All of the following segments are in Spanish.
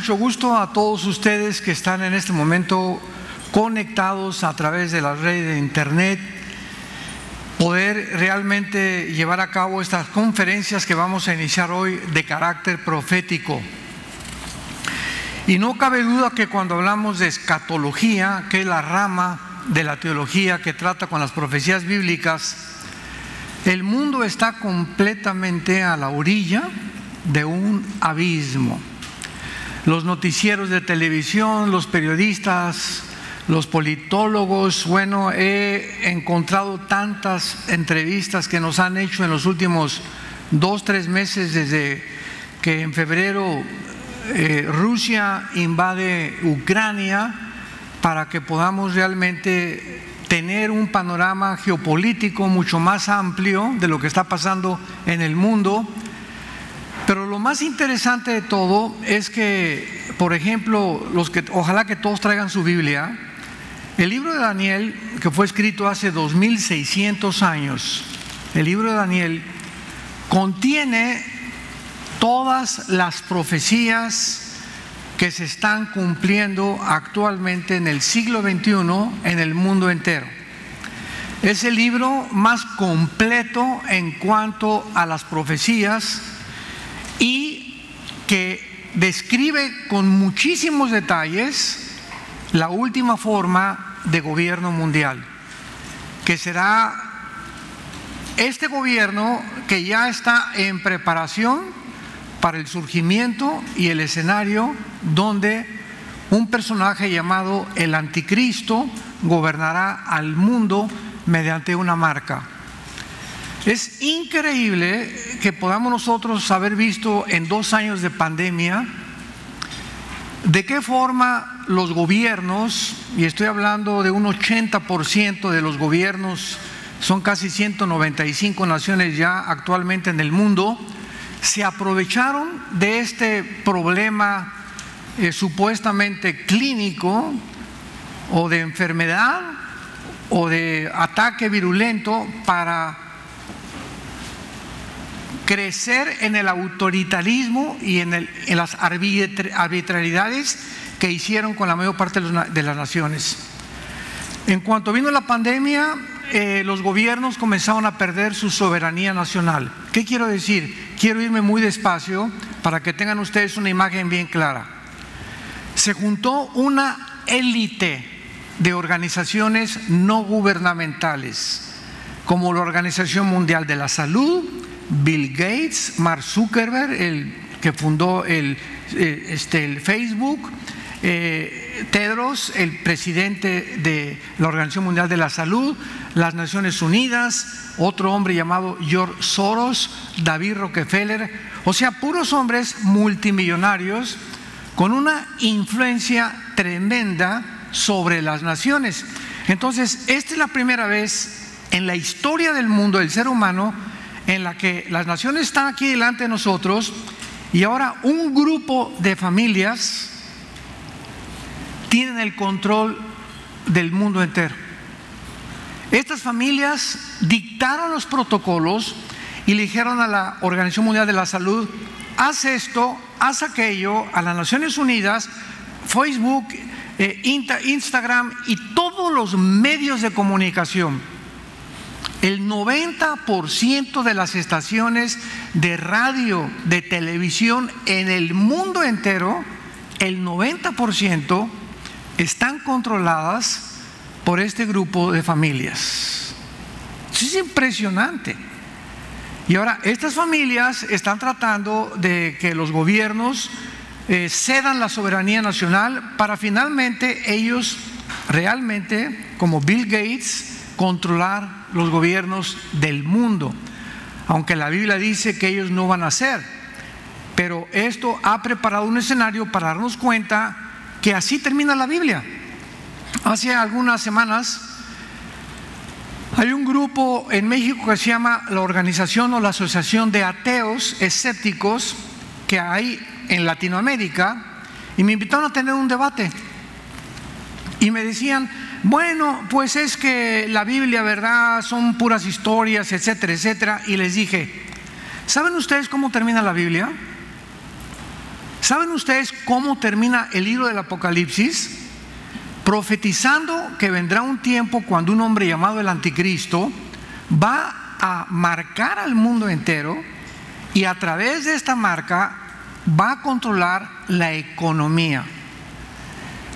mucho gusto a todos ustedes que están en este momento conectados a través de la red de internet, poder realmente llevar a cabo estas conferencias que vamos a iniciar hoy de carácter profético. Y no cabe duda que cuando hablamos de escatología, que es la rama de la teología que trata con las profecías bíblicas, el mundo está completamente a la orilla de un abismo. Los noticieros de televisión, los periodistas, los politólogos, bueno, he encontrado tantas entrevistas que nos han hecho en los últimos 2-3 meses desde que en febrero Rusia invade Ucrania, para que podamos realmente tener un panorama geopolítico mucho más amplio de lo que está pasando en el mundo. Pero lo más interesante de todo es que, por ejemplo, ojalá que todos traigan su Biblia, el libro de Daniel, que fue escrito hace 2600 años, el libro de Daniel contiene todas las profecías que se están cumpliendo actualmente en el siglo XXI en el mundo entero. Es el libro más completo en cuanto a las profecías y que describe con muchísimos detalles la última forma de gobierno mundial, que será este gobierno que ya está en preparación para el surgimiento y el escenario donde un personaje llamado el Anticristo gobernará al mundo mediante una marca. Es increíble que podamos nosotros haber visto en 2 años de pandemia de qué forma los gobiernos, y estoy hablando de un 80% de los gobiernos, son casi 195 naciones ya actualmente en el mundo, se aprovecharon de este problema supuestamente clínico o de enfermedad o de ataque virulento para crecer en el autoritarismo y en las arbitrariedades que hicieron con la mayor parte de las naciones. En cuanto vino la pandemia, los gobiernos comenzaron a perder su soberanía nacional. ¿Qué quiero decir? Quiero irme muy despacio para que tengan ustedes una imagen bien clara. Se juntó una élite de organizaciones no gubernamentales, como la Organización Mundial de la Salud, Bill Gates, Mark Zuckerberg, el que fundó el Facebook, Tedros, el presidente de la Organización Mundial de la Salud, las Naciones Unidas, otro hombre llamado George Soros, David Rockefeller, o sea, puros hombres multimillonarios con una influencia tremenda sobre las naciones. Entonces, esta es la primera vez en la historia del mundo, del ser humano, en la que las naciones están aquí delante de nosotros y ahora un grupo de familias tienen el control del mundo entero. Estas familias dictaron los protocolos y le dijeron a la Organización Mundial de la Salud: haz esto, haz aquello, a las Naciones Unidas, Facebook, Instagram y todos los medios de comunicación. El 90% de las estaciones de radio, de televisión en el mundo entero, el 90% están controladas por este grupo de familias. Eso es impresionante. Y ahora estas familias están tratando de que los gobiernos cedan la soberanía nacional para finalmente ellos realmente, como Bill Gates, controlar los gobiernos del mundo, aunque la Biblia dice que ellos no van a hacer. Pero esto ha preparado un escenario para darnos cuenta que así termina la Biblia. Hace algunas semanas hay un grupo en México que se llama la Organización o la Asociación de Ateos Escépticos que hay en Latinoamérica, y me invitaron a tener un debate y me decían: bueno, pues es que la Biblia, ¿verdad?, son puras historias, etcétera, etcétera. Y les dije: ¿saben ustedes cómo termina la Biblia? ¿Saben ustedes cómo termina el libro del Apocalipsis? Profetizando que vendrá un tiempo cuando un hombre llamado el Anticristo va a marcar al mundo entero, y a través de esta marca va a controlar la economía.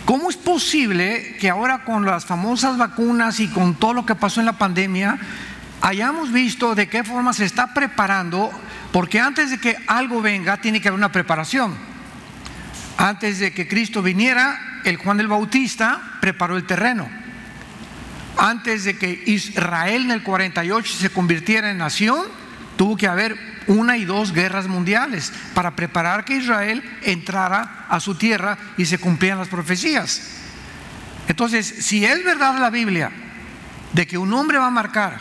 ¿Cómo es posible que ahora, con las famosas vacunas y con todo lo que pasó en la pandemia, hayamos visto de qué forma se está preparando? Porque antes de que algo venga, tiene que haber una preparación. Antes de que Cristo viniera, el Juan el Bautista preparó el terreno. Antes de que Israel en el 48 se convirtiera en nación, tuvo que haber 1 y 2 guerras mundiales para preparar que Israel entrara a su tierra y se cumplieran las profecías. Entonces, si es verdad la Biblia de que un hombre va a marcar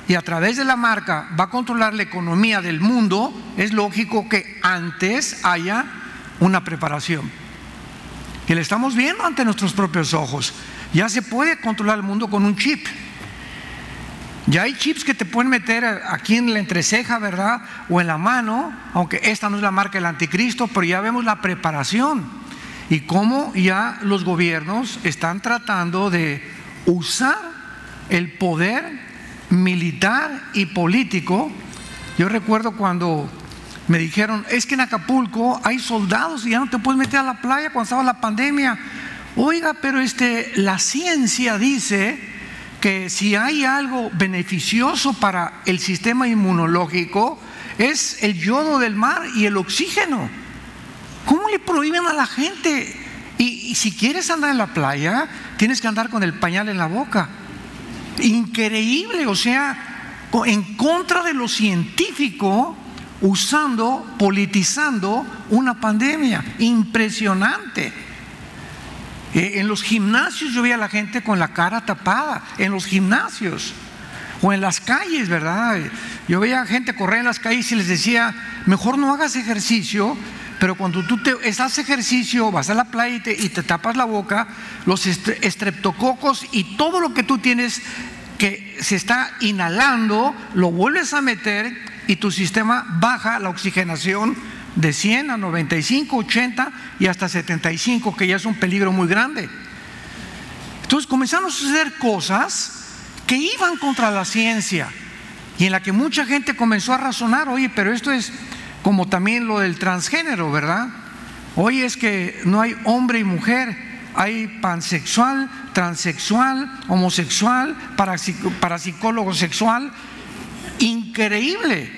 y a través de la marca va a controlar la economía del mundo, es lógico que antes haya una preparación. Y lo estamos viendo ante nuestros propios ojos. Ya se puede controlar el mundo con un chip. Ya hay chips que te pueden meter aquí en la entreceja, ¿verdad? O en la mano, aunque esta no es la marca del Anticristo, pero ya vemos la preparación y cómo ya los gobiernos están tratando de usar el poder militar y político. Yo recuerdo cuando me dijeron, es que en Acapulco hay soldados y ya no te puedes meter a la playa cuando estaba la pandemia. Oiga, pero la ciencia dice que si hay algo beneficioso para el sistema inmunológico es el yodo del mar y el oxígeno. ¿Cómo le prohíben a la gente? Y si quieres andar en la playa, tienes que andar con el pañal en la boca. Increíble, o sea, en contra de lo científico, politizando una pandemia. Impresionante. En los gimnasios yo veía a la gente con la cara tapada, en los gimnasios, o en las calles, ¿verdad? Yo veía a gente correr en las calles y les decía, mejor no hagas ejercicio, pero cuando tú haces ejercicio, vas a la playa y te tapas la boca, los estreptococos y todo lo que tú tienes que se está inhalando, lo vuelves a meter y tu sistema baja la oxigenación de 100 a 95, 80 y hasta 75, que ya es un peligro muy grande. Entonces comenzaron a suceder cosas que iban contra la ciencia y en la que mucha gente comenzó a razonar, oye, pero esto es como también lo del transgénero, ¿verdad? Oye, es que no hay hombre y mujer, hay pansexual, transexual, homosexual, parapsicólogo sexual. Increíble.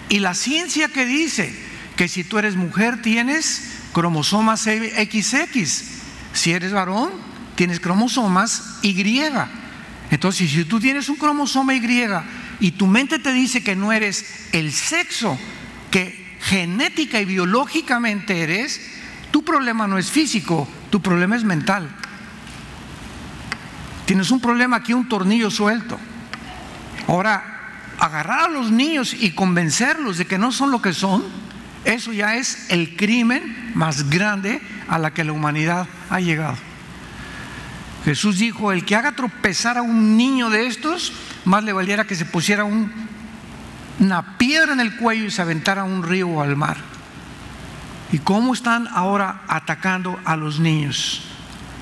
Y la ciencia que dice que si tú eres mujer tienes cromosomas XX, si eres varón tienes cromosomas Y. Entonces, si tú tienes un cromosoma Y y tu mente te dice que no eres el sexo que genética y biológicamente eres, tu problema no es físico, tu problema es mental. Tienes un problema aquí, un tornillo suelto. Ahora, agarrar a los niños y convencerlos de que no son lo que son, eso ya es el crimen más grande a la que la humanidad ha llegado. Jesús dijo, el que haga tropezar a un niño de estos, más le valiera que se pusiera una piedra en el cuello y se aventara a un río o al mar. ¿Y cómo están ahora atacando a los niños?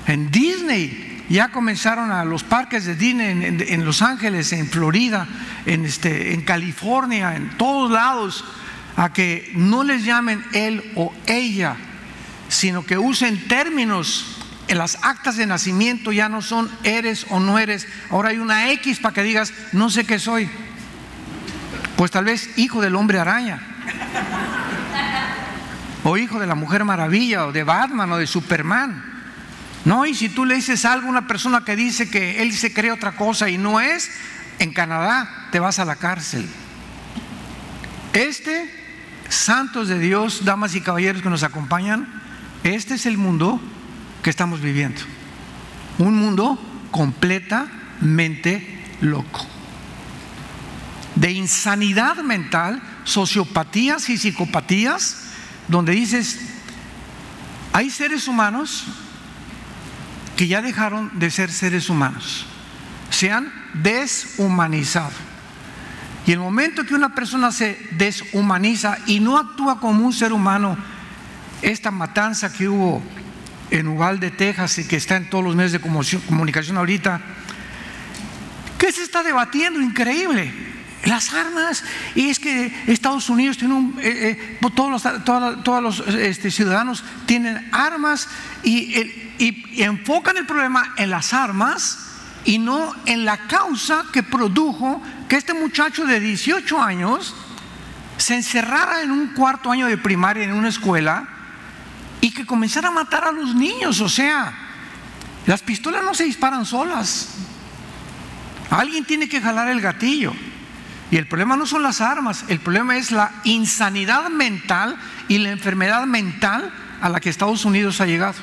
En Disney ya comenzaron a los parques de Disney en Los Ángeles, en Florida, en California, en todos lados, a que no les llamen él o ella, sino que usen términos. En las actas de nacimiento ya no son eres o no eres, ahora hay una X para que digas no sé qué soy. Pues tal vez hijo del hombre araña, o hijo de la Mujer Maravilla, o de Batman, o de Superman. No, y si tú le dices algo a una persona que dice que él se cree otra cosa y no es, en Canadá te vas a la cárcel. Santos de Dios, damas y caballeros que nos acompañan, este es el mundo que estamos viviendo. Un mundo completamente loco, de insanidad mental, sociopatías y psicopatías, donde dices, hay seres humanos que ya dejaron de ser seres humanos, se han deshumanizado. Y el momento que una persona se deshumaniza y no actúa como un ser humano esta matanza que hubo en Uvalde, Texas, y que está en todos los medios de comunicación ahorita, ¿qué se está debatiendo? Increíble. Las armas. Y es que Estados Unidos tiene todos los ciudadanos tienen armas y enfocan el problema en las armas y no en la causa que produjo que este muchacho de 18 años se encerrara en un cuarto año de primaria en una escuela y que comenzara a matar a los niños. O sea, las pistolas no se disparan solas. Alguien tiene que jalar el gatillo. Y el problema no son las armas, el problema es la insanidad mental y la enfermedad mental a la que Estados Unidos ha llegado.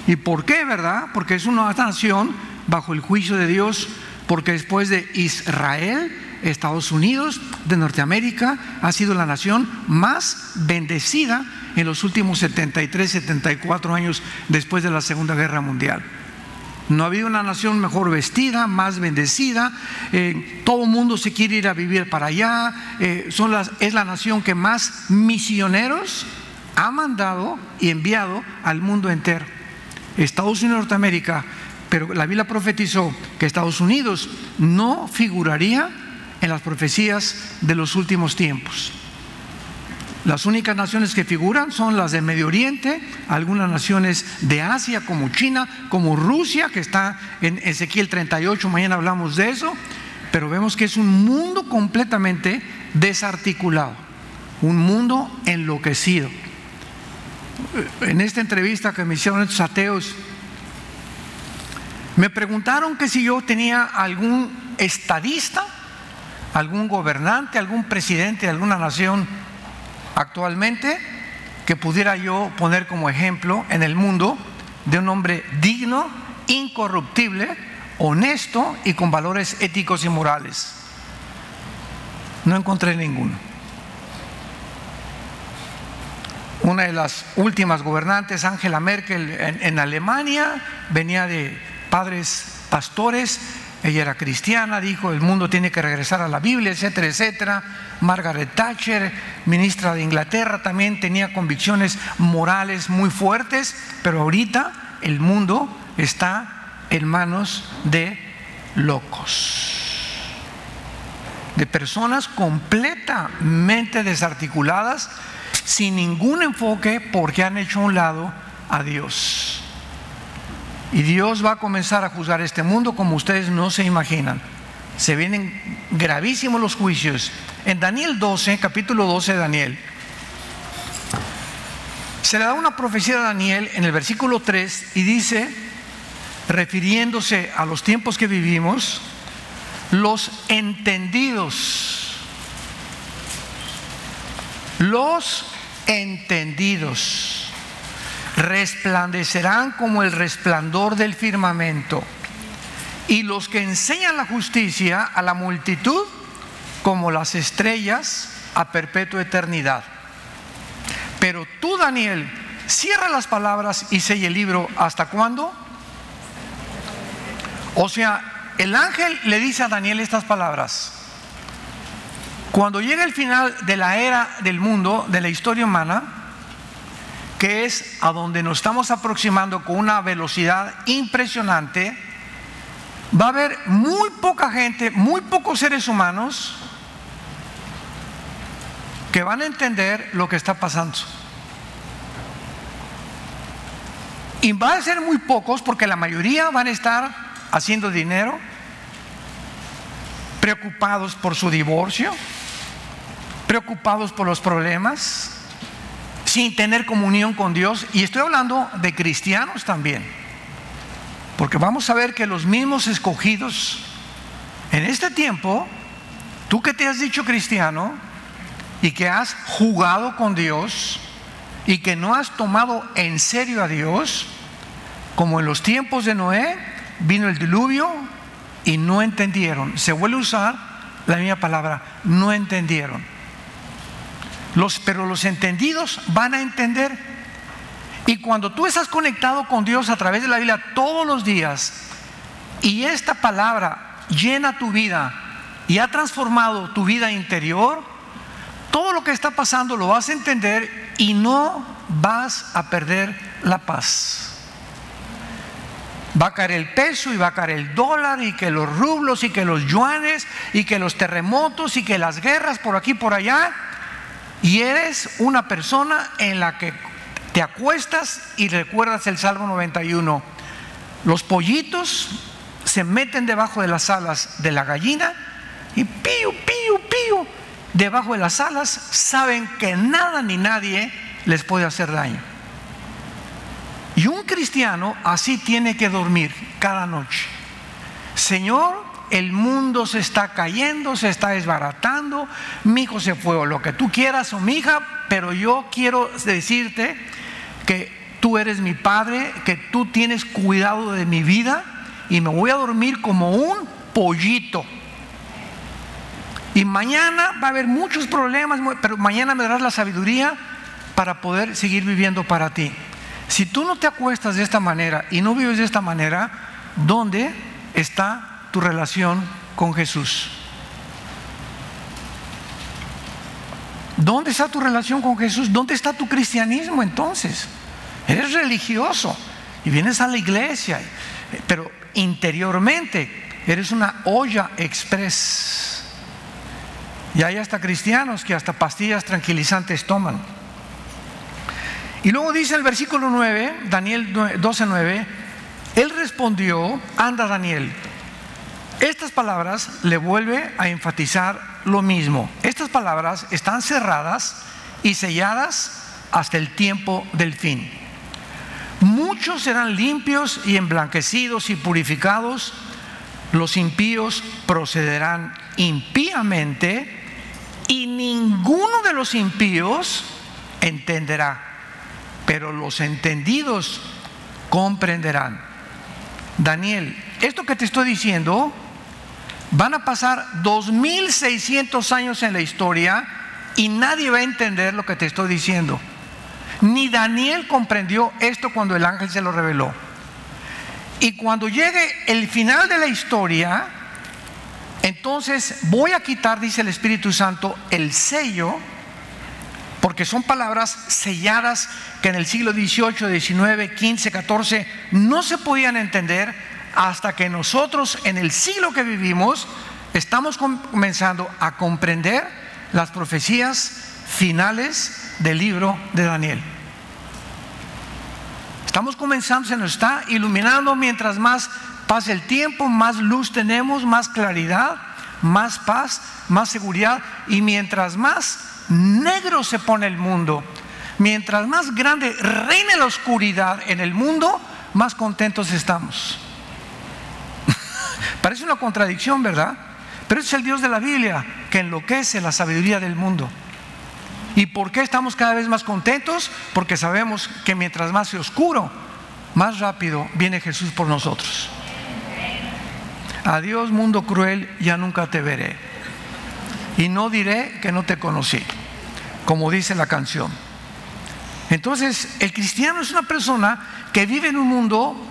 ¿Y por qué, verdad? Porque es una nación bajo el juicio de Dios, porque después de Israel, Estados Unidos de Norteamérica ha sido la nación más bendecida en los últimos 73, 74 años después de la Segunda Guerra Mundial. No ha habido una nación mejor vestida, más bendecida. Todo el mundo se quiere ir a vivir para allá. Es la nación que más misioneros ha mandado y enviado al mundo entero. Estados Unidos y Norteamérica, pero la Biblia profetizó que Estados Unidos no figuraría en las profecías de los últimos tiempos. Las únicas naciones que figuran son las de Medio Oriente, algunas naciones de Asia como China, como Rusia, que está en Ezequiel 38, mañana hablamos de eso, pero vemos que es un mundo completamente desarticulado, un mundo enloquecido. En esta entrevista que me hicieron estos ateos, me preguntaron que si yo tenía algún estadista, algún gobernante, algún presidente de alguna nación actualmente que pudiera yo poner como ejemplo en el mundo de un hombre digno, incorruptible, honesto y con valores éticos y morales. No encontré ninguno. Una de las últimas gobernantes, Angela Merkel, en Alemania, venía de padres pastores. Ella era cristiana, dijo el mundo tiene que regresar a la Biblia, etcétera, etcétera. Margaret Thatcher, ministra de Inglaterra, también tenía convicciones morales muy fuertes, pero ahorita el mundo está en manos de locos, de personas completamente desarticuladas, sin ningún enfoque, porque han hecho a un lado a Dios. Y Dios va a comenzar a juzgar este mundo como ustedes no se imaginan. Se vienen gravísimos los juicios. En Daniel 12, capítulo 12 de Daniel, se le da una profecía a Daniel en el versículo 3 y dice, refiriéndose a los tiempos que vivimos, los entendidos resplandecerán como el resplandor del firmamento, y los que enseñan la justicia a la multitud como las estrellas a perpetua eternidad. Pero tú, Daniel, cierra las palabras y sella el libro. ¿Hasta cuándo? O sea, el ángel le dice a Daniel estas palabras: cuando llegue el final de la era del mundo, de la historia humana, que es a donde nos estamos aproximando con una velocidad impresionante, va a haber muy poca gente, muy pocos seres humanos que van a entender lo que está pasando. Y van a ser muy pocos porque la mayoría van a estar haciendo dinero, preocupados por su divorcio, preocupados por los problemas, sin tener comunión con Dios. Y estoy hablando de cristianos también, porque vamos a ver que los mismos escogidos en este tiempo, tú que te has dicho cristiano y que has jugado con Dios y que no has tomado en serio a Dios, como en los tiempos de Noé, vino el diluvio y no entendieron. Se vuelve a usar la misma palabra, no entendieron. Pero los entendidos van a entender. Y cuando tú estás conectado con Dios a través de la Biblia todos los días, y esta palabra llena tu vida y ha transformado tu vida interior, todo lo que está pasando lo vas a entender y no vas a perder la paz. Va a caer el peso y va a caer el dólar, y que los rublos y que los yuanes y que los terremotos y que las guerras por aquí y por allá, y eres una persona en la que te acuestas y recuerdas el Salmo 91. Los pollitos se meten debajo de las alas de la gallina y pío, pío, pío, debajo de las alas, saben que nada ni nadie les puede hacer daño. Y un cristiano así tiene que dormir cada noche. Señor, el mundo se está cayendo, se está desbaratando, mi hijo se fue, o lo que tú quieras, o mi hija, pero yo quiero decirte que tú eres mi padre, que tú tienes cuidado de mi vida, y me voy a dormir como un pollito. Y mañana va a haber muchos problemas, pero mañana me darás la sabiduría para poder seguir viviendo para ti. Si tú no te acuestas de esta manera y no vives de esta manera, ¿dónde está tu relación con Jesús? ¿Dónde está tu relación con Jesús? ¿Dónde está tu cristianismo entonces? Eres religioso y vienes a la iglesia, pero interiormente eres una olla express. Y hay hasta cristianos que hasta pastillas tranquilizantes toman. Y luego dice el versículo 9, Daniel 12:9, él respondió: anda, Daniel. Estas palabras le vuelve a enfatizar lo mismo. Estas palabras están cerradas y selladas hasta el tiempo del fin. Muchos serán limpios y emblanquecidos y purificados. Los impíos procederán impíamente, y ninguno de los impíos entenderá, pero los entendidos comprenderán. Daniel, esto que te estoy diciendo, van a pasar 2600 años en la historia y nadie va a entender lo que te estoy diciendo. Ni Daniel comprendió esto cuando el ángel se lo reveló. Y cuando llegue el final de la historia, entonces voy a quitar, dice el Espíritu Santo, el sello, porque son palabras selladas que en el siglo XVIII, XIX, XV, XIV no se podían entender, hasta que nosotros en el siglo que vivimos estamos comenzando a comprender las profecías finales del libro de Daniel. Estamos comenzando, se nos está iluminando. Mientras más pasa el tiempo, más luz tenemos, más claridad, más paz, más seguridad. Y mientras más negro se pone el mundo, mientras más grande reine la oscuridad en el mundo, más contentos estamos. Parece una contradicción, ¿verdad? Pero es el Dios de la Biblia que enloquece la sabiduría del mundo. ¿Y por qué estamos cada vez más contentos? Porque sabemos que mientras más sea oscuro, más rápido viene Jesús por nosotros. Adiós, mundo cruel, ya nunca te veré, y no diré que no te conocí, como dice la canción. Entonces, el cristiano es una persona que vive en un mundo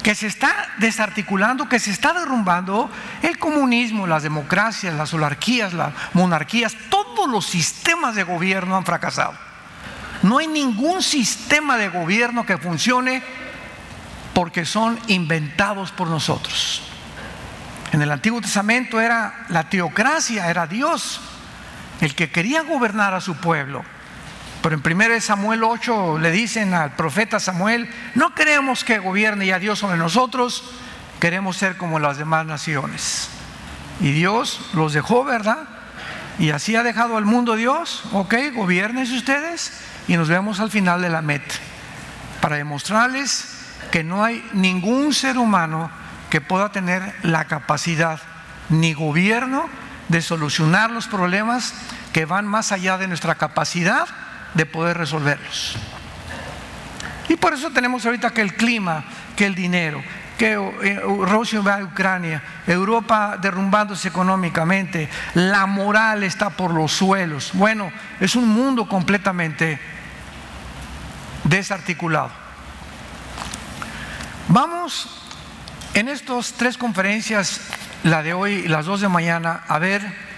que se está desarticulando, que se está derrumbando. El comunismo, las democracias, las oligarquías, las monarquías, todos los sistemas de gobierno han fracasado. No hay ningún sistema de gobierno que funcione, porque son inventados por nosotros. En el Antiguo Testamento era la teocracia, era Dios el que quería gobernar a su pueblo. Pero en 1 Samuel 8 le dicen al profeta Samuel: no queremos que gobierne ya Dios sobre nosotros, queremos ser como las demás naciones. Y Dios los dejó, ¿verdad? Y así ha dejado al mundo Dios. Ok, gobiernense ustedes, y nos vemos al final de la meta, para demostrarles que no hay ningún ser humano que pueda tener la capacidad ni gobierno de solucionar los problemas que van más allá de nuestra capacidad de poder resolverlos. Y por eso tenemos ahorita que el clima, que el dinero, que Rusia va a Ucrania, Europa derrumbándose económicamente, la moral está por los suelos. Bueno, es un mundo completamente desarticulado. Vamos en estas 3 conferencias, la de hoy y las 2 de mañana, a ver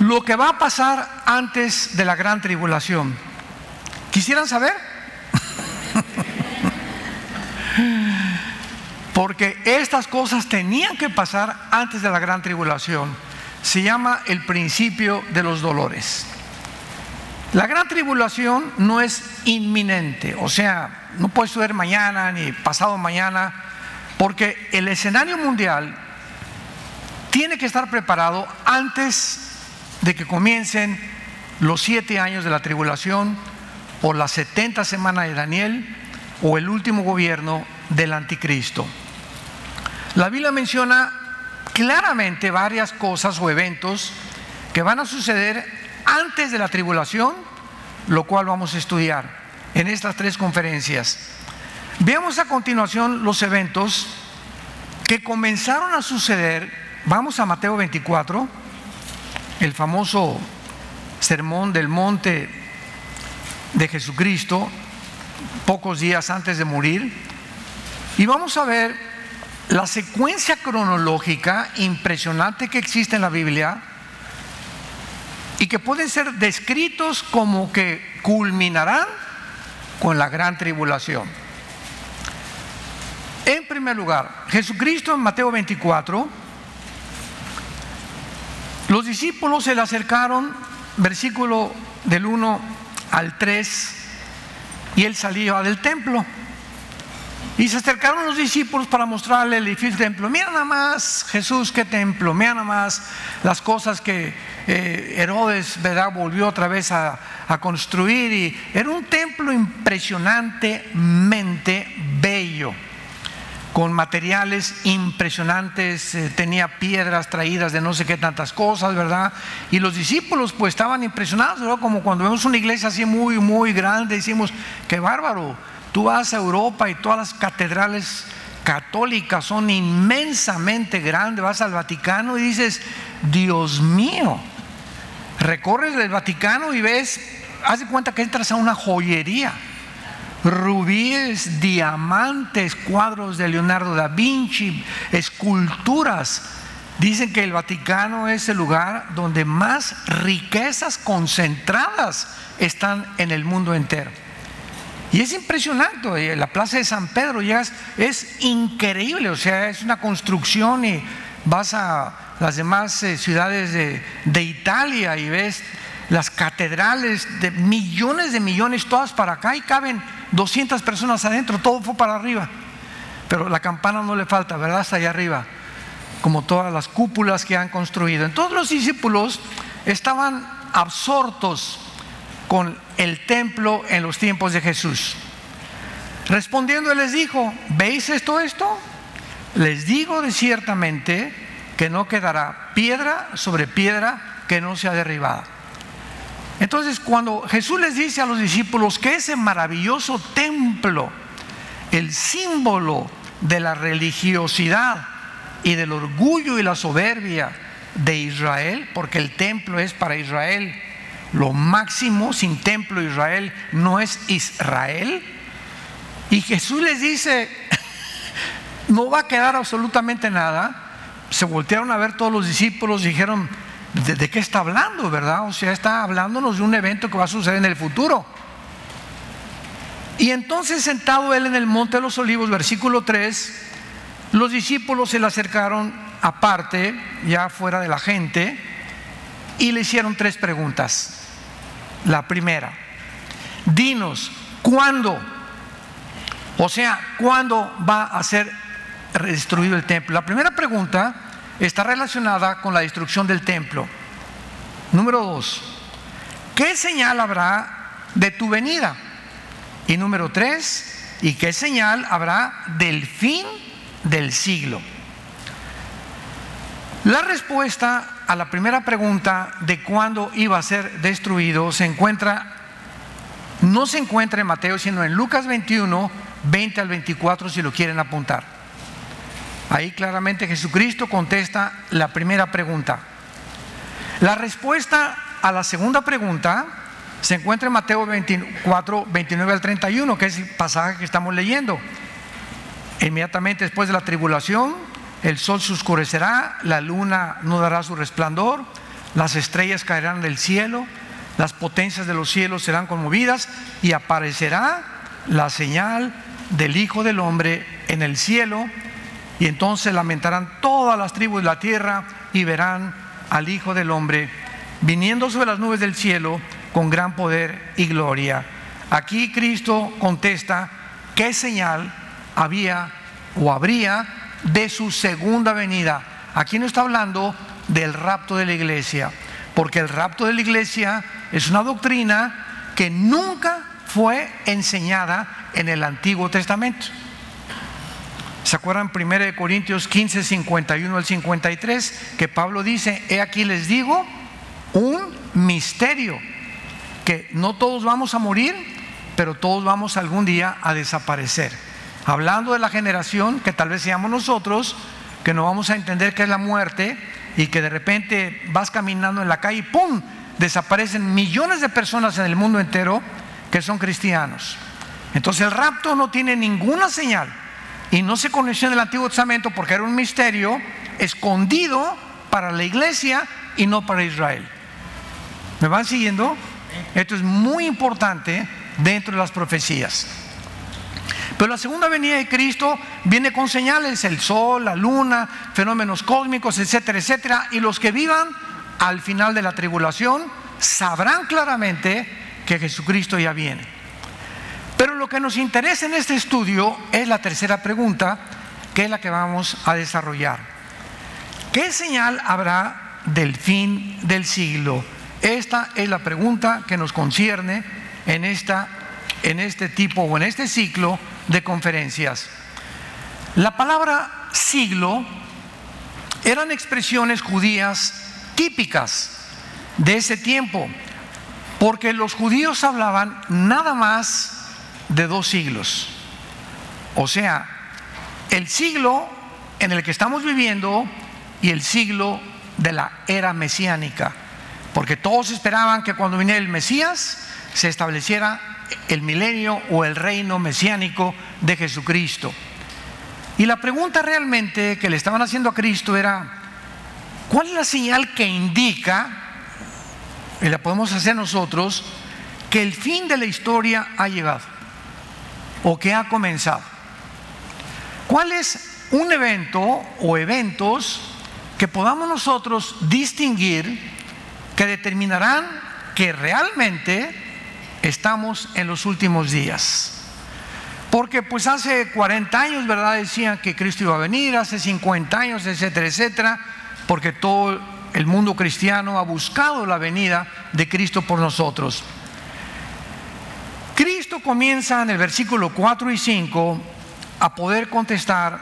lo que va a pasar antes de la gran tribulación. ¿Quisieran saber? Porque estas cosas tenían que pasar antes de la gran tribulación. Se llama el principio de los dolores. La gran tribulación no es inminente, o sea, no puede suceder mañana ni pasado mañana, porque el escenario mundial tiene que estar preparado antes de que comiencen los 7 años de la tribulación, o las 70 semanas de Daniel, o el último gobierno del anticristo. La Biblia menciona claramente varias cosas o eventos que van a suceder antes de la tribulación, lo cual vamos a estudiar en estas 3 conferencias. Veamos a continuación los eventos que comenzaron a suceder. Vamos a Mateo 24, el famoso sermón del monte de Jesucristo, pocos días antes de morir, y vamos a ver la secuencia cronológica impresionante que existe en la Biblia y que pueden ser descritos como que culminarán con la gran tribulación. En primer lugar, Jesucristo en Mateo 24, los discípulos se le acercaron, versículo del 1 al 3, y él salía del templo. Y se acercaron los discípulos para mostrarle el edificio del templo. Mira nada más, Jesús, qué templo. Mira nada más las cosas que Herodes, ¿verdad?, volvió otra vez a construir. Y era un templo impresionantemente bello, con materiales impresionantes. Tenía piedras traídas de no sé qué tantas cosas, ¿verdad? Y los discípulos pues estaban impresionados, ¿verdad? Como cuando vemos una iglesia así muy, muy grande, decimos, qué bárbaro. Tú vas a Europa y todas las catedrales católicas son inmensamente grandes. Vas al Vaticano y dices, Dios mío. Recorres el Vaticano y ves, haz de cuenta que entras a una joyería. Rubíes, diamantes, cuadros de Leonardo da Vinci, esculturas. Dicen que el Vaticano es el lugar donde más riquezas concentradas están en el mundo entero. Y es impresionante. La plaza de San Pedro, llegas, es increíble, o sea, es una construcción. Y vas a las demás ciudades de Italia y ves las catedrales de millones, todas para acá, y caben 200 personas adentro. Todo fue para arriba, pero la campana no le falta, ¿verdad?, hasta allá arriba, como todas las cúpulas que han construido. Entonces los discípulos estaban absortos con el templo en los tiempos de Jesús. Respondiendo, él les dijo, ¿veis esto? Les digo de ciertamente que no quedará piedra sobre piedra que no sea derribada. Entonces, cuando Jesús les dice a los discípulos que ese maravilloso templo, el símbolo de la religiosidad y del orgullo y la soberbia de Israel, porque el templo es para Israel lo máximo, sin templo Israel no es Israel, y Jesús les dice, no va a quedar absolutamente nada. Se voltearon a ver todos los discípulos y dijeron, ¿de qué está hablando, verdad? O sea, está hablándonos de un evento que va a suceder en el futuro. Y entonces, sentado él en el monte de los olivos, versículo 3, los discípulos se le acercaron aparte, ya fuera de la gente, y le hicieron 3 preguntas. La primera, dinos, ¿cuándo? O sea, ¿cuándo va a ser destruido el templo? La primera pregunta está relacionada con la destrucción del templo. Número 2, ¿qué señal habrá de tu venida? Y número 3, ¿y qué señal habrá del fin del siglo? La respuesta a la primera pregunta de cuándo iba a ser destruido no se encuentra en Mateo, sino en Lucas 21, 20 al 24, si lo quieren apuntar. Ahí claramente Jesucristo contesta la primera pregunta. La respuesta a la segunda pregunta se encuentra en Mateo 24, 29 al 31, que es el pasaje que estamos leyendo. Inmediatamente después de la tribulación, el sol se oscurecerá, la luna no dará su resplandor, las estrellas caerán del cielo, las potencias de los cielos serán conmovidas y aparecerá la señal del Hijo del Hombre en el cielo, y entonces lamentarán todas las tribus de la tierra y verán al Hijo del Hombre viniendo sobre las nubes del cielo con gran poder y gloria. Aquí Cristo contesta qué señal había o habría de su segunda venida. Aquí no está hablando del rapto de la iglesia, porque el rapto de la iglesia es una doctrina que nunca fue enseñada en el Antiguo Testamento. ¿Se acuerdan 1 Corintios 15, 51 al 53? Que Pablo dice: he aquí les digo un misterio, que no todos vamos a morir, pero todos vamos algún día a desaparecer. Hablando de la generación que tal vez seamos nosotros, que no vamos a entender qué es la muerte, y que de repente vas caminando en la calle y ¡pum!, desaparecen millones de personas en el mundo entero que son cristianos. Entonces el rapto no tiene ninguna señal y no se conoció en el Antiguo Testamento porque era un misterio escondido para la iglesia y no para Israel. ¿Me van siguiendo? Esto es muy importante dentro de las profecías. Pero la segunda venida de Cristo viene con señales: el sol, la luna, fenómenos cósmicos, etcétera, etcétera. Y los que vivan al final de la tribulación sabrán claramente que Jesucristo ya viene. Pero lo que nos interesa en este estudio es la tercera pregunta, que es la que vamos a desarrollar. ¿Qué señal habrá del fin del siglo? Esta es la pregunta que nos concierne en este tipo o en este ciclo de conferencias. La palabra siglo eran expresiones judías típicas de ese tiempo, porque los judíos hablaban nada más de 2 siglos. O sea, el siglo en el que estamos viviendo y el siglo de la era mesiánica, porque todos esperaban que cuando viniera el Mesías se estableciera el milenio o el reino mesiánico de Jesucristo. Y la pregunta realmente que le estaban haciendo a Cristo era: ¿cuál es la señal que indica, y la podemos hacer nosotros, que el fin de la historia ha llegado o que ha comenzado? ¿Cuál es un evento o eventos que podamos nosotros distinguir que determinarán que realmente estamos en los últimos días? Porque pues hace 40 años, ¿verdad?, decían que Cristo iba a venir, hace 50 años, etcétera, etcétera, porque todo el mundo cristiano ha buscado la venida de Cristo por nosotros. Cristo comienza en el versículo 4 y 5 a poder contestar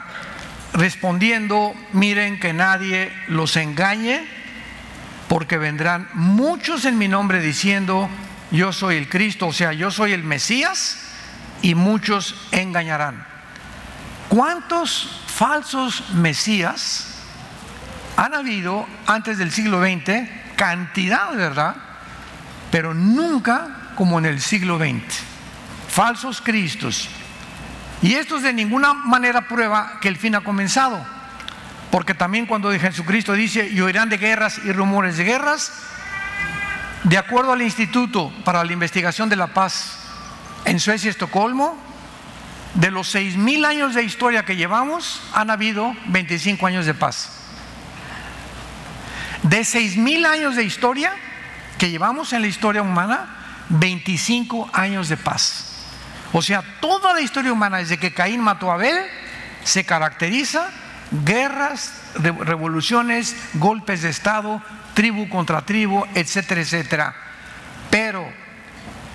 respondiendo: miren que nadie los engañe, porque vendrán muchos en mi nombre diciendo yo soy el Cristo, o sea, yo soy el Mesías, y muchos engañarán. ¿Cuántos falsos mesías han habido antes del siglo XX? Cantidad, ¿verdad? Pero nunca como en el siglo XX. Falsos cristos. Y esto de ninguna manera prueba que el fin ha comenzado, porque también cuando Jesucristo dice y oirán de guerras y rumores de guerras, de acuerdo al Instituto para la Investigación de la Paz en Suecia, Estocolmo, de los 6,000 años de historia que llevamos, han habido 25 años de paz. De 6,000 años de historia que llevamos en la historia humana, 25 años de paz. O sea, toda la historia humana desde que Caín mató a Abel se caracteriza: guerras, revoluciones, golpes de estado, tribu contra tribu, etcétera, etcétera. Pero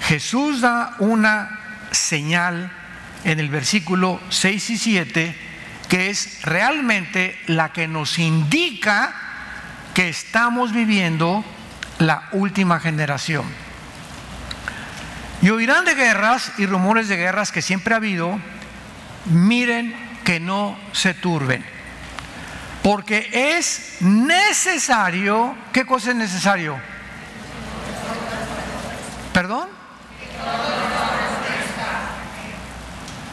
Jesús da una señal en el versículo 6 y 7 que es realmente la que nos indica que estamos viviendo la última generación. Y oirán de guerras y rumores de guerras, que siempre ha habido. Miren que no se turben, porque es necesario. ¿Qué cosa es necesario? ¿Perdón?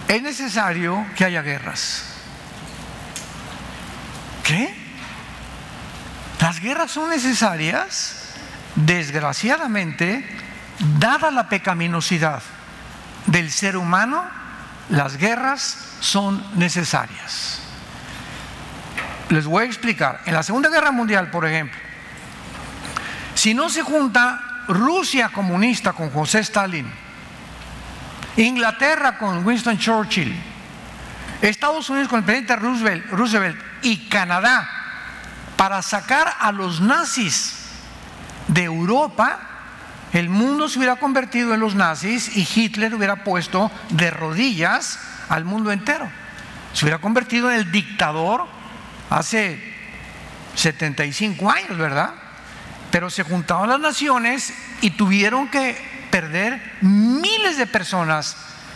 Es necesario que haya guerras. ¿Qué? Las guerras son necesarias, desgraciadamente, dada la pecaminosidad del ser humano, las guerras son necesarias. Les voy a explicar. En la Segunda Guerra Mundial, por ejemplo, si no se junta Rusia comunista con José Stalin, Inglaterra con Winston Churchill, Estados Unidos con el presidente Roosevelt y Canadá para sacar a los nazis de Europa, el mundo se hubiera convertido en los nazis y Hitler hubiera puesto de rodillas al mundo entero. Se hubiera convertido en el dictador hace 75 años, ¿verdad? Pero se juntaron las naciones y tuvieron que perder miles de personas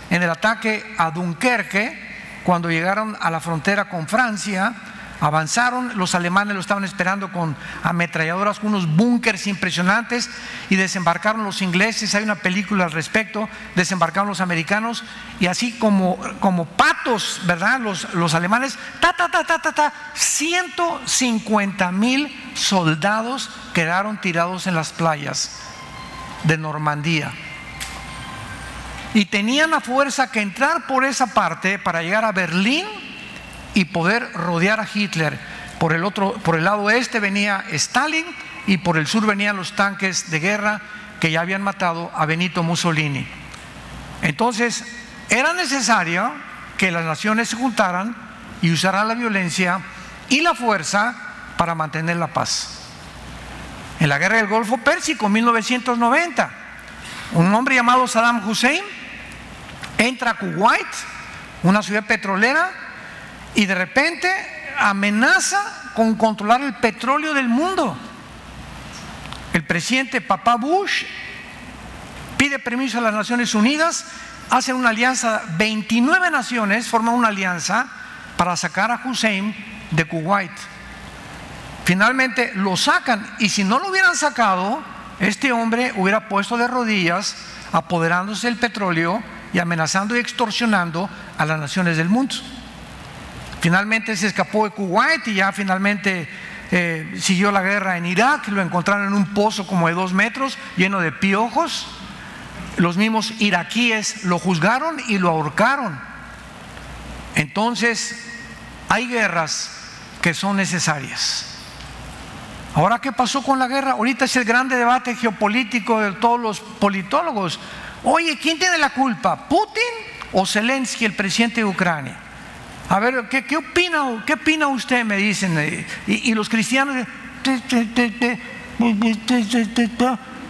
en el ataque a Dunkerque cuando llegaron a la frontera con Francia. Avanzaron, los alemanes lo estaban esperando con ametralladoras, con unos búnkers impresionantes, y desembarcaron los ingleses. Hay una película al respecto. Desembarcaron los americanos y así como patos, ¿verdad? Los alemanes, 150,000 soldados quedaron tirados en las playas de Normandía. Y tenían la fuerza que entrar por esa parte para llegar a Berlín y poder rodear a Hitler. Por el lado este venía Stalin y por el sur venían los tanques de guerra que ya habían matado a Benito Mussolini. Entonces era necesario que las naciones se juntaran y usaran la violencia y la fuerza para mantener la paz. En la guerra del Golfo Pérsico, 1990, un hombre llamado Saddam Hussein entra a Kuwait, una ciudad petrolera, y de repente amenaza con controlar el petróleo del mundo. El presidente Papá Bush pide permiso a las Naciones Unidas, hace una alianza, 29 naciones forman una alianza para sacar a Hussein de Kuwait. Finalmente lo sacan, y si no lo hubieran sacado, este hombre hubiera puesto de rodillas, apoderándose del petróleo y amenazando y extorsionando a las naciones del mundo. Finalmente se escapó de Kuwait y ya finalmente siguió la guerra en Irak. Lo encontraron en un pozo como de 2 metros lleno de piojos. Los mismos iraquíes lo juzgaron y lo ahorcaron. Entonces hay guerras que son necesarias. Ahora, ¿qué pasó con la guerra? Ahorita es el grande debate geopolítico de todos los politólogos. Oye, ¿quién tiene la culpa? ¿Putin o Zelensky, el presidente de Ucrania? A ver, ¿qué opina usted? Me dicen. Y los cristianos,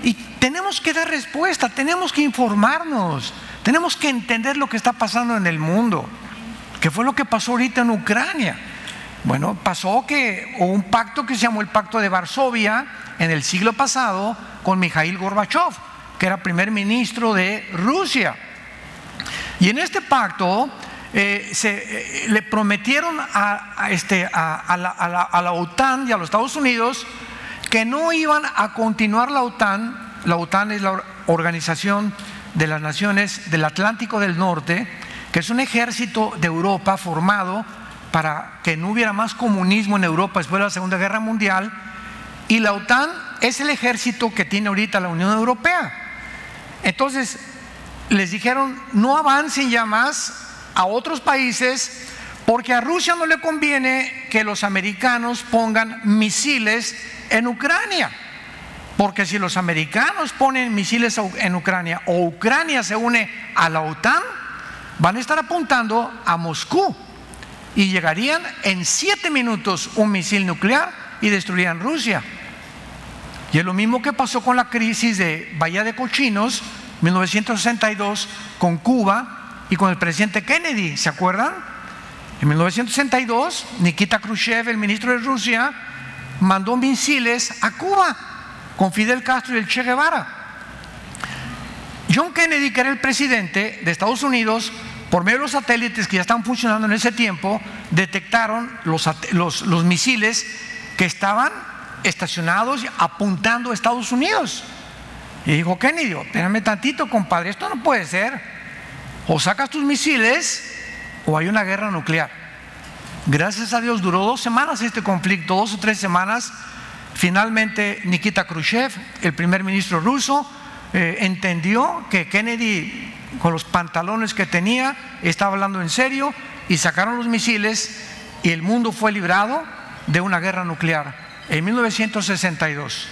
y tenemos que dar respuesta, tenemos que informarnos, tenemos que entender lo que está pasando en el mundo. ¿Qué fue lo que pasó ahorita en Ucrania? Bueno, pasó que hubo un pacto que se llamó el Pacto de Varsovia en el siglo pasado con Mikhail Gorbachev, que era primer ministro de Rusia. Y en este pacto le prometieron a la OTAN y a los Estados Unidos que no iban a continuar la OTAN. La OTAN es la Organización de las Naciones del Atlántico del Norte, que es un ejército de Europa formado para que no hubiera más comunismo en Europa después de la Segunda Guerra Mundial. Y la OTAN es el ejército que tiene ahorita la Unión Europea. Entonces les dijeron: no avancen ya más a otros países, porque a Rusia no le conviene que los americanos pongan misiles en Ucrania, porque si los americanos ponen misiles en Ucrania o Ucrania se une a la OTAN, van a estar apuntando a Moscú y llegarían en 7 minutos un misil nuclear y destruirían Rusia. Y es lo mismo que pasó con la crisis de Bahía de Cochinos, 1962, con Cuba y con el presidente Kennedy. ¿Se acuerdan? En 1962, Nikita Khrushchev, el ministro de Rusia, mandó misiles a Cuba con Fidel Castro y el Che Guevara. John Kennedy, que era el presidente de Estados Unidos, por medio de los satélites que ya estaban funcionando en ese tiempo, detectaron los misiles que estaban estacionados apuntando a Estados Unidos. Y dijo Kennedy: espérame tantito, compadre, esto no puede ser. O sacas tus misiles o hay una guerra nuclear. Gracias a Dios duró 2 semanas este conflicto, 2 o 3 semanas, Finalmente Nikita Khrushchev, el primer ministro ruso, entendió que Kennedy, con los pantalones que tenía, estaba hablando en serio, y sacaron los misiles y el mundo fue librado de una guerra nuclear en 1962.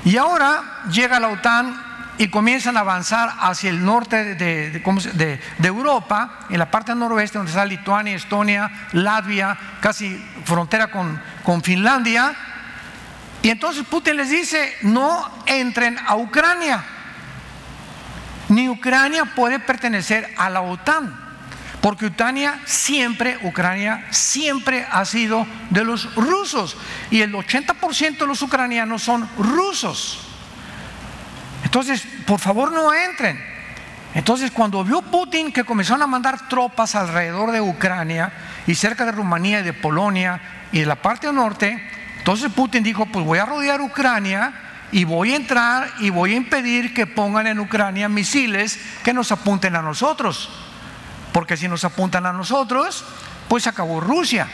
Y ahora llega la OTAN y comienzan a avanzar hacia el norte de Europa, en la parte noroeste, donde está Lituania, Estonia, Latvia, casi frontera con Finlandia. Y entonces Putin les dice: no entren a Ucrania, ni Ucrania puede pertenecer a la OTAN, porque Ucrania siempre ha sido de los rusos, y el 80% de los ucranianos son rusos. Entonces, por favor, no entren. Entonces, cuando vio Putin que comenzaron a mandar tropas alrededor de Ucrania y cerca de Rumanía y de Polonia y de la parte norte, entonces Putin dijo: pues voy a rodear Ucrania y voy a entrar y voy a impedir que pongan en Ucrania misiles que nos apunten a nosotros, porque si nos apuntan a nosotros, pues acabó Rusia.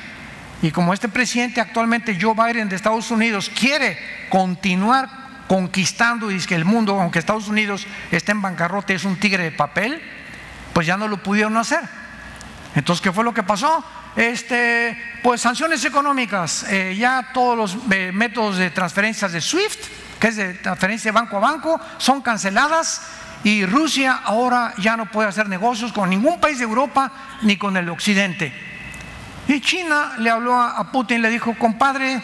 Y como este presidente actualmente, Joe Biden de Estados Unidos, quiere continuar conquistando, y dice que el mundo, aunque Estados Unidos esté en bancarrota, es un tigre de papel, pues ya no lo pudieron hacer. Entonces, ¿qué fue lo que pasó? Pues sanciones económicas, ya todos los métodos de transferencias de SWIFT, que es de transferencia de banco a banco, son canceladas, y Rusia ahora ya no puede hacer negocios con ningún país de Europa ni con el occidente. Y China le habló a Putin, le dijo: compadre,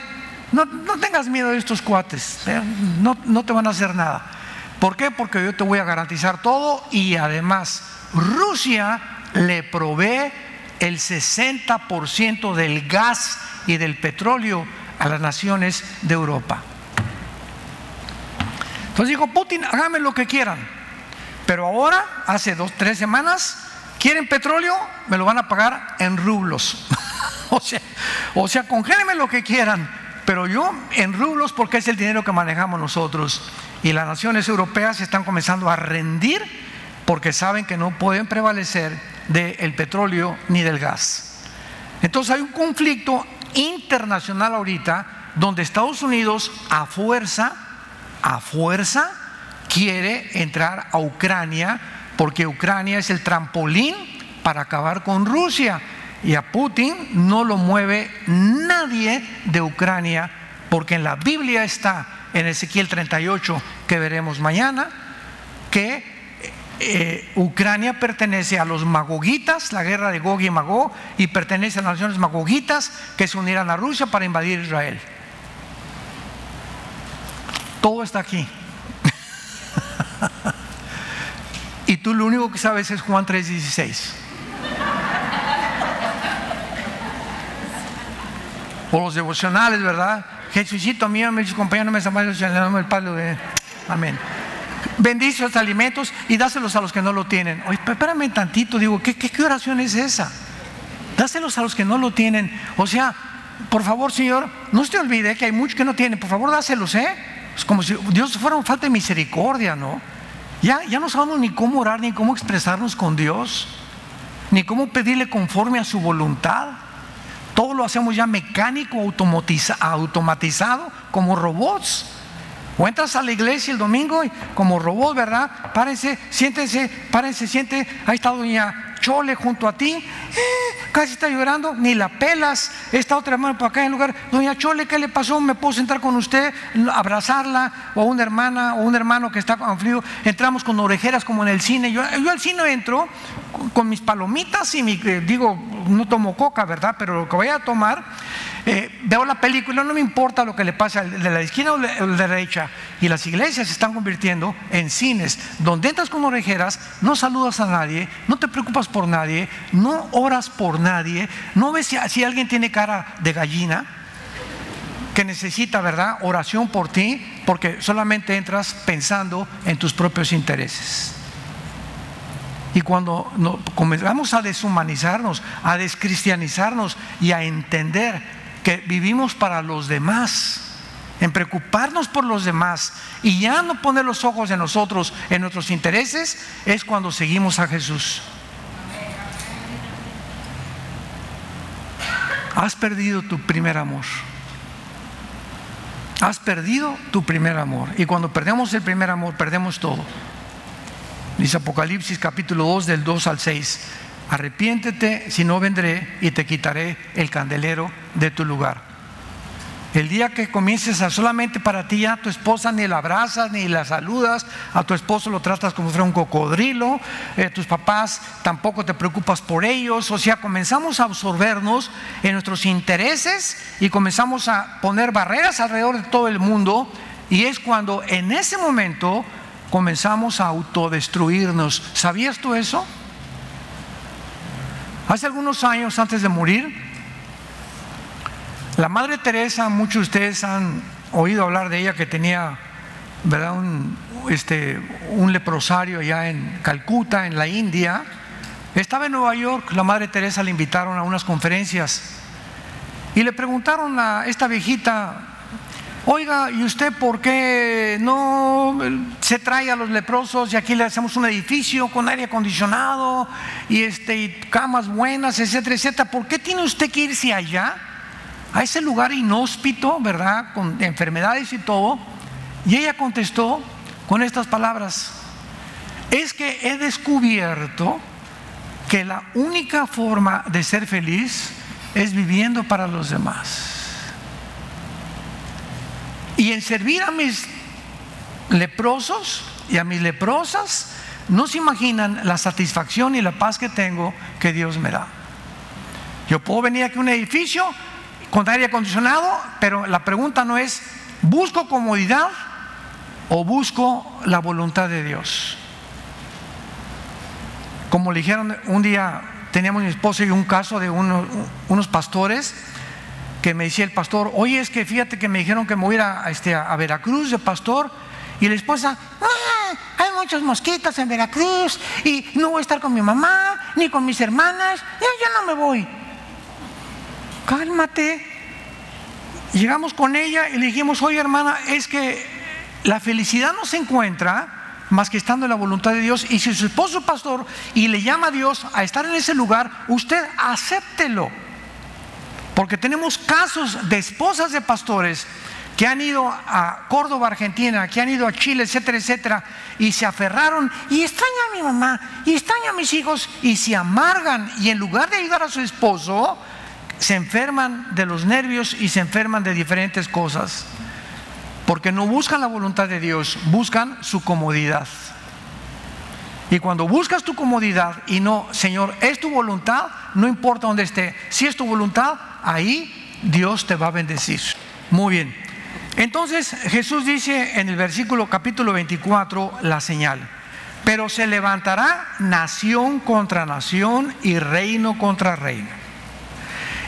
no tengas miedo de estos cuates, no te van a hacer nada. ¿Por qué? Porque yo te voy a garantizar todo, y además Rusia le provee el 60% del gas y del petróleo a las naciones de Europa. Entonces dijo Putin: háganme lo que quieran, pero ahora, hace 2-3 semanas, ¿quieren petróleo? Me lo van a pagar en rublos. o sea, congélenme lo que quieran, pero yo en rublos, porque es el dinero que manejamos nosotros. Y las naciones europeas están comenzando a rendir porque saben que no pueden prevalecer del petróleo ni del gas. Entonces hay un conflicto internacional ahorita, donde Estados Unidos a fuerza quiere entrar a Ucrania, porque Ucrania es el trampolín para acabar con Rusia. Y a Putin no lo mueve nadie de Ucrania, porque en la Biblia está, en Ezequiel 38, que veremos mañana, que Ucrania pertenece a los magogitas, la guerra de Gog y Magog, y pertenece a las naciones magogitas que se unirán a Rusia para invadir Israel. Todo está aquí. Y tú lo único que sabes es Juan 3:16. O los devocionales, ¿verdad? Jesucito mío, mis compañeros, no me amados en el nombre del Padre. Amén. Bendice los alimentos y dáselos a los que no lo tienen. Oye, espérame tantito, digo, ¿qué oración es esa? Dáselos a los que no lo tienen. O sea, por favor, Señor, no se te olvide que hay muchos que no tienen. Por favor, dáselos, ¿eh? Es como si Dios fuera una falta de misericordia, ¿no? Ya no sabemos ni cómo orar, ni cómo expresarnos con Dios, ni cómo pedirle conforme a su voluntad. Todo lo hacemos ya mecánico, automatizado, como robots. O entras a la iglesia el domingo y como robot, ¿verdad? Párense, siéntense, siente. Ahí está doña Chole junto a ti, casi está llorando, ni la pelas. Esta otra hermana por acá en lugar: doña Chole, ¿qué le pasó? ¿Me puedo sentar con usted? Abrazarla. O una hermana o un hermano que está con frío. Entramos con orejeras como en el cine. Yo al cine entro con mis palomitas y digo, no tomo coca, ¿verdad? Pero lo que voy a tomar, veo la película, no me importa lo que le pase al de la izquierda o de la derecha. Y las iglesias se están convirtiendo en cines donde entras con orejeras, no saludas a nadie, no te preocupas por nadie, no oras por nadie, no ves si alguien tiene cara de gallina que necesita, ¿verdad?, oración por ti, porque solamente entras pensando en tus propios intereses. Y cuando comenzamos a deshumanizarnos, a descristianizarnos y a entender que vivimos para los demás, en preocuparnos por los demás y ya no poner los ojos en nosotros, en nuestros intereses, es cuando seguimos a Jesús. Has perdido tu primer amor. Has perdido tu primer amor. Y cuando perdemos el primer amor, perdemos todo. Dice Apocalipsis capítulo 2 del 2 al 6: arrepiéntete, si no vendré y te quitaré el candelero de tu lugar. El día que comiences a solamente para ti, a tu esposa ni la abrazas ni la saludas, a tu esposo lo tratas como si fuera un cocodrilo, tus papás tampoco te preocupas por ellos. O sea, comenzamos a absorbernos en nuestros intereses y comenzamos a poner barreras alrededor de todo el mundo, y es cuando en ese momento comenzamos a autodestruirnos. ¿Sabías tú eso? Hace algunos años, antes de morir, la Madre Teresa, muchos de ustedes han oído hablar de ella, que tenía, ¿verdad?, un leprosario allá en Calcuta, en la India. Estaba en Nueva York. La Madre Teresa le invitaron a unas conferencias y le preguntaron a esta viejita: oiga, ¿y usted por qué no se trae a los leprosos y aquí le hacemos un edificio con aire acondicionado y camas buenas, etcétera, etcétera? ¿Por qué tiene usted que irse allá, a ese lugar inhóspito, verdad, con enfermedades y todo? Y ella contestó con estas palabras: es que he descubierto que la única forma de ser feliz es viviendo para los demás. Y en servir a mis leprosos y a mis leprosas, no se imaginan la satisfacción y la paz que tengo, que Dios me da. Yo puedo venir aquí a un edificio con aire acondicionado, pero la pregunta no es: ¿busco comodidad o busco la voluntad de Dios? Como le dijeron un día, teníamos mi esposa y un caso de unos pastores, que me decía el pastor: oye, es que fíjate que me dijeron que me voy a ir a Veracruz de pastor. Y la esposa: hay muchos mosquitos en Veracruz y no voy a estar con mi mamá ni con mis hermanas, ya no me voy. Cálmate. Llegamos con ella y le dijimos: oye, hermana, es que la felicidad no se encuentra más que estando en la voluntad de Dios. Y si su esposo es pastor y le llama a Dios a estar en ese lugar, usted acéptelo. Porque tenemos casos de esposas de pastores que han ido a Córdoba, Argentina, que han ido a Chile, etcétera, etcétera, y se aferraron y extrañan a mi mamá y extrañan a mis hijos, y se amargan, y en lugar de ayudar a su esposo, se enferman de los nervios y se enferman de diferentes cosas, porque no buscan la voluntad de Dios, buscan su comodidad. Y cuando buscas tu comodidad y no: Señor, es tu voluntad, no importa dónde esté, si es tu voluntad, ahí Dios te va a bendecir. Muy bien. Entonces Jesús dice en el versículo capítulo 24 la señal: pero se levantará nación contra nación y reino contra reino,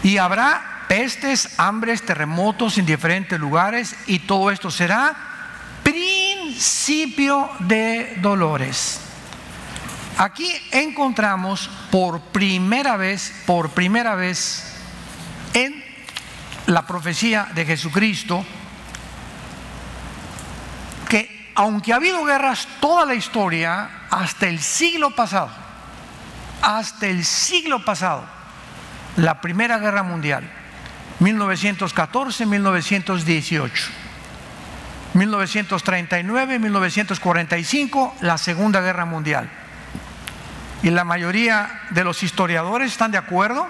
y habrá pestes, hambres, terremotos en diferentes lugares, y todo esto será principio de dolores. Aquí encontramos por primera vez en la profecía de Jesucristo que, aunque ha habido guerras toda la historia, hasta el siglo pasado, la Primera Guerra Mundial, 1914, 1918, 1939, 1945, la Segunda Guerra Mundial. Y la mayoría de los historiadores están de acuerdo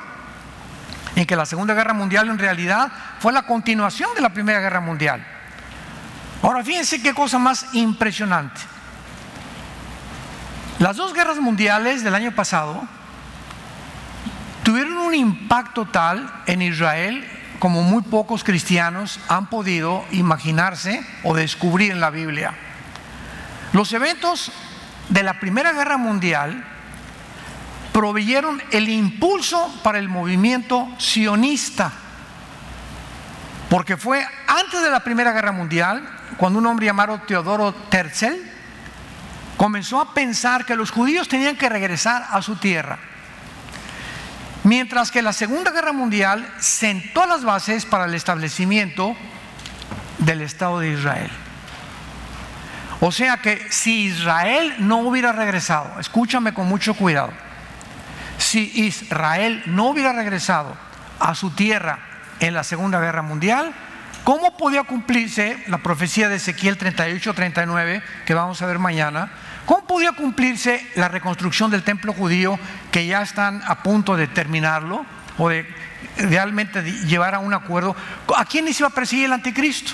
en que la Segunda Guerra Mundial en realidad fue la continuación de la Primera Guerra Mundial. Ahora fíjense qué cosa más impresionante. Las dos guerras mundiales del año pasado tuvieron un impacto tal en Israel como muy pocos cristianos han podido imaginarse o descubrir en la Biblia. Los eventos de la Primera Guerra Mundial proveyeron el impulso para el movimiento sionista, porque fue antes de la Primera Guerra Mundial cuando un hombre llamado Teodoro Herzl comenzó a pensar que los judíos tenían que regresar a su tierra, mientras que la Segunda Guerra Mundial sentó las bases para el establecimiento del Estado de Israel. O sea que si Israel no hubiera regresado, escúchame con mucho cuidado, si Israel no hubiera regresado a su tierra en la Segunda Guerra Mundial, ¿Cómo podía cumplirse la profecía de Ezequiel 38-39, que vamos a ver mañana? ¿Cómo podía cumplirse la reconstrucción del templo judío, que ya están a punto de terminarlo, o de realmente llevar a un acuerdo? ¿A quiénes iba a perseguir el anticristo?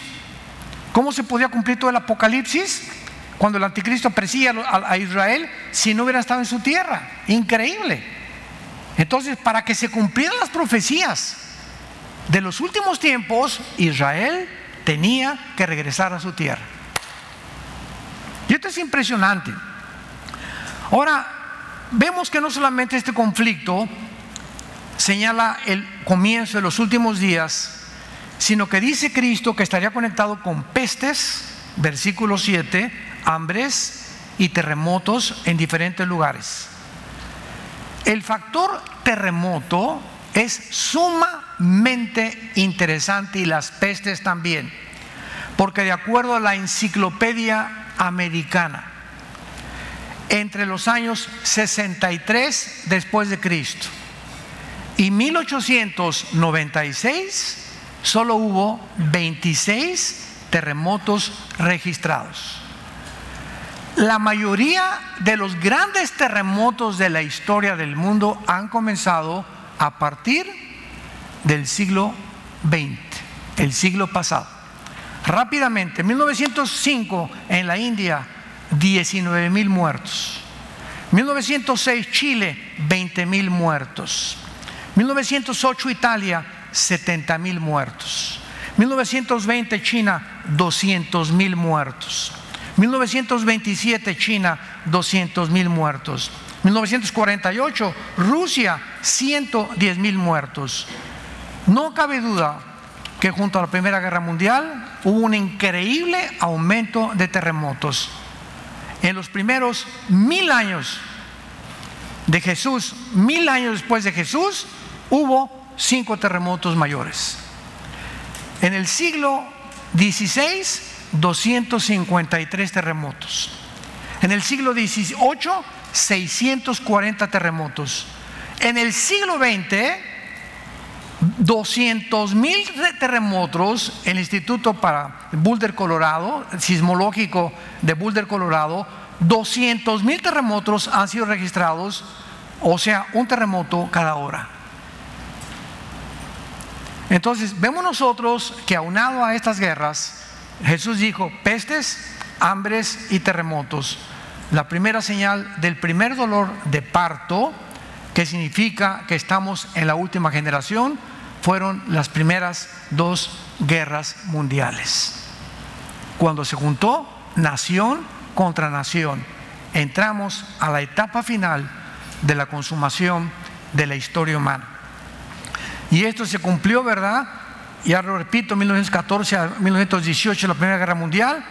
¿Cómo se podía cumplir todo el Apocalipsis cuando el anticristo persigue a Israel si no hubiera estado en su tierra? Increíble. Entonces, para que se cumplieran las profecías de los últimos tiempos, Israel tenía que regresar a su tierra. Y esto es impresionante. Ahora, vemos que no solamente este conflicto señala el comienzo de los últimos días, sino que dice Cristo que estaría conectado con pestes, versículo 7, hambres y terremotos en diferentes lugares. El factor terremoto es sumamente interesante, y las pestes también, porque de acuerdo a la Enciclopedia Americana, entre los años 63 después de Cristo y 1896 solo hubo 26 terremotos registrados. La mayoría de los grandes terremotos de la historia del mundo han comenzado a partir del siglo XX, el siglo pasado. Rápidamente, en 1905 en la India, 19,000 muertos. 1906 Chile, 20,000 muertos. 1908 Italia, 70,000 muertos. 1920 China, 200,000 muertos. 1927 China, 200,000 muertos. 1948 Rusia, 110,000 muertos. No cabe duda que junto a la Primera Guerra Mundial hubo un increíble aumento de terremotos. En los primeros 1000 años de Jesús, 1000 años después de Jesús, hubo 5 terremotos mayores. En el siglo XVI, 253 terremotos. En el siglo XVIII, 640 terremotos. En el siglo XX, 200,000 terremotos. El Instituto para Boulder, Colorado, sismológico de Boulder, Colorado, 200,000 terremotos han sido registrados, o sea, un terremoto cada hora. Entonces, vemos nosotros que aunado a estas guerras, Jesús dijo: pestes, hambres y terremotos. La primera señal del primer dolor de parto, que significa que estamos en la última generación, fueron las primeras 2 guerras mundiales. Cuando se juntó nación contra nación, entramos a la etapa final de la consumación de la historia humana. Y esto se cumplió, ¿verdad? Ya lo repito, 1914 a 1918, la Primera Guerra Mundial,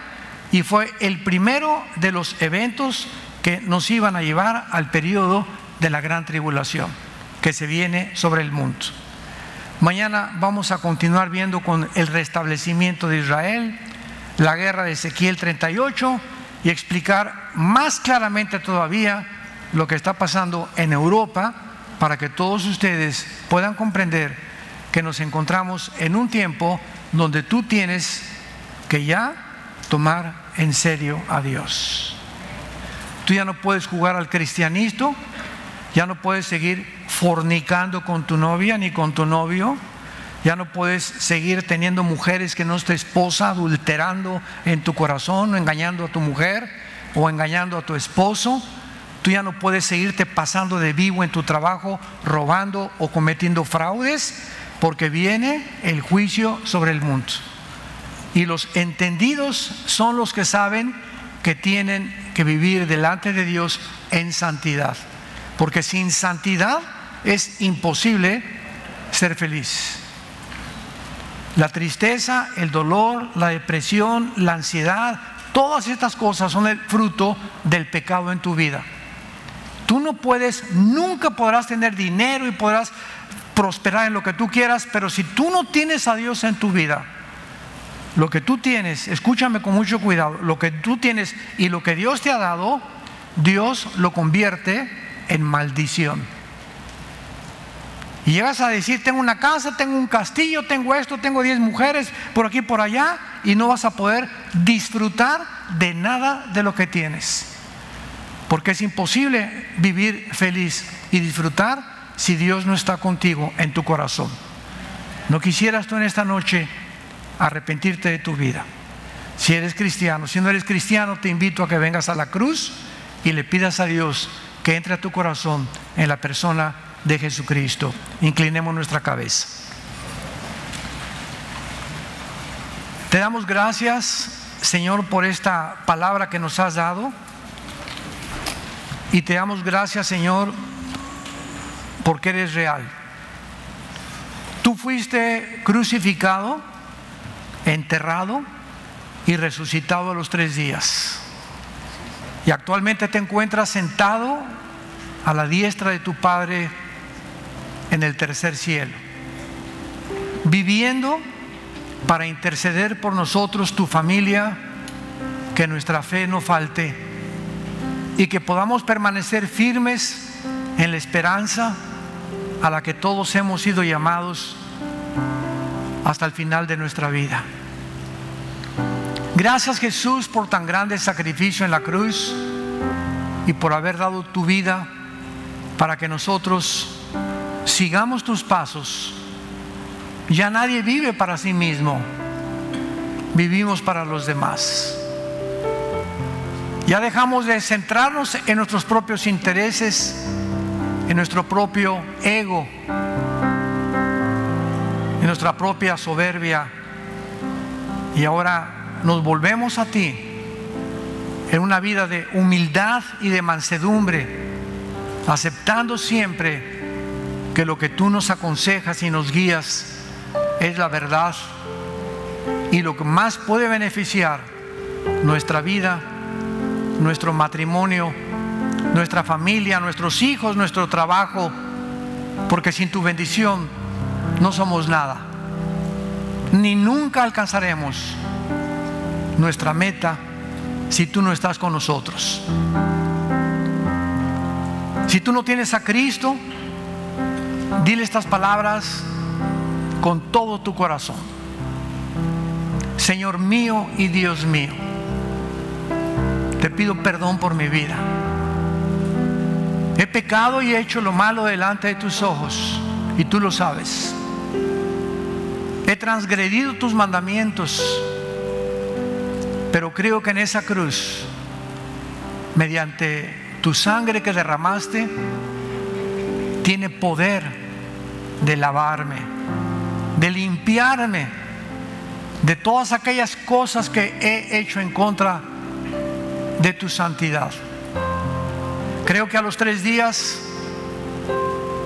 y fue el primero de los eventos que nos iban a llevar al periodo de la gran tribulación que se viene sobre el mundo. Mañana vamos a continuar viendo con el restablecimiento de Israel, la guerra de Ezequiel 38, y explicar más claramente todavía lo que está pasando en Europa, para que todos ustedes puedan comprender que nos encontramos en un tiempo donde tú tienes que ya tomar en serio a Dios. Tú ya no puedes jugar al cristianismo, ya no puedes seguir fornicando con tu novia ni con tu novio, ya no puedes seguir teniendo mujeres que no es tu esposa, adulterando en tu corazón, o engañando a tu mujer o engañando a tu esposo. Tú ya no puedes seguirte pasando de vivo en tu trabajo, robando o cometiendo fraudes, porque viene el juicio sobre el mundo. Y los entendidos son los que saben que tienen que vivir delante de Dios en santidad, porque sin santidad es imposible ser feliz. La tristeza, el dolor, la depresión, la ansiedad, todas estas cosas son el fruto del pecado en tu vida. Tú no puedes, nunca podrás tener dinero y podrás prosperar en lo que tú quieras, pero si tú no tienes a Dios en tu vida, lo que tú tienes, escúchame con mucho cuidado, lo que tú tienes y lo que Dios te ha dado, Dios lo convierte en maldición. Y llegas a decir: tengo una casa, tengo un castillo, tengo esto, tengo 10 mujeres por aquí y por allá, y no vas a poder disfrutar de nada de lo que tienes, porque es imposible vivir feliz y disfrutar si Dios no está contigo en tu corazón. ¿No quisieras tú en esta noche arrepentirte de tu vida? Si eres cristiano. Si no eres cristiano, te invito a que vengas a la cruz y le pidas a Dios que entre a tu corazón en la persona de Jesucristo. Inclinemos nuestra cabeza. Te damos gracias, Señor, por esta palabra que nos has dado, y te damos gracias, Señor, porque eres real. Tú fuiste crucificado, enterrado y resucitado a los 3 días, y actualmente te encuentras sentado a la diestra de tu Padre en el tercer cielo, viviendo para interceder por nosotros, tu familia, que nuestra fe no falte y que podamos permanecer firmes en la esperanza a la que todos hemos sido llamados hasta el final de nuestra vida. Gracias, Jesús, por tan grande sacrificio en la cruz y por haber dado tu vida para que nosotros sigamos tus pasos. Ya nadie vive para sí mismo, vivimos para los demás. Ya dejamos de centrarnos en nuestros propios intereses, en nuestro propio ego, en nuestra propia soberbia, y ahora nos volvemos a ti en una vida de humildad y de mansedumbre, aceptando siempre que lo que tú nos aconsejas y nos guías es la verdad y lo que más puede beneficiar nuestra vida, nuestro matrimonio, nuestra familia, nuestros hijos, nuestro trabajo, porque sin tu bendición no somos nada, ni nunca alcanzaremos nuestra meta si tú no estás con nosotros. Si tú no tienes a Cristo, dile estas palabras con todo tu corazón: Señor mío y Dios mío, te pido perdón por mi vida. He pecado y he hecho lo malo delante de tus ojos, y tú lo sabes. He transgredido tus mandamientos, pero creo que en esa cruz, mediante tu sangre que derramaste, tiene poder de lavarme, de limpiarme de todas aquellas cosas que he hecho en contra de tu santidad. Creo que a los 3 días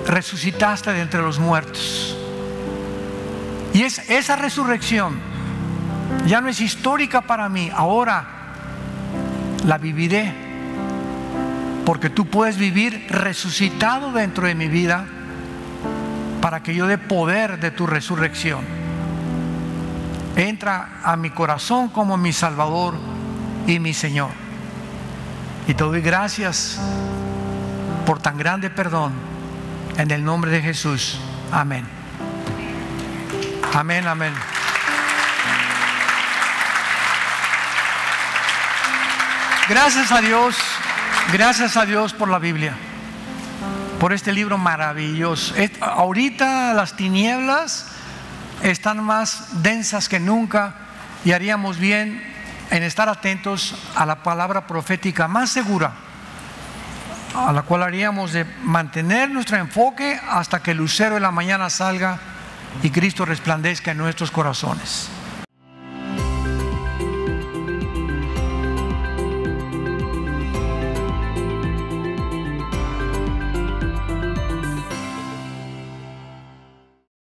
resucitaste de entre los muertos, y esa resurrección ya no es histórica para mí, ahora la viviré, porque tú puedes vivir resucitado dentro de mi vida para que yo dé poder de tu resurrección. Entra a mi corazón como mi Salvador y mi Señor, y te doy gracias por tan grande perdón, en el nombre de Jesús. Amén. Amén, amén. Gracias a Dios por la Biblia, por este libro maravilloso. Ahorita las tinieblas están más densas que nunca, y haríamos bien en estar atentos a la palabra profética más segura, a la cual haríamos de mantener nuestro enfoque hasta que el lucero de la mañana salga y Cristo resplandezca en nuestros corazones.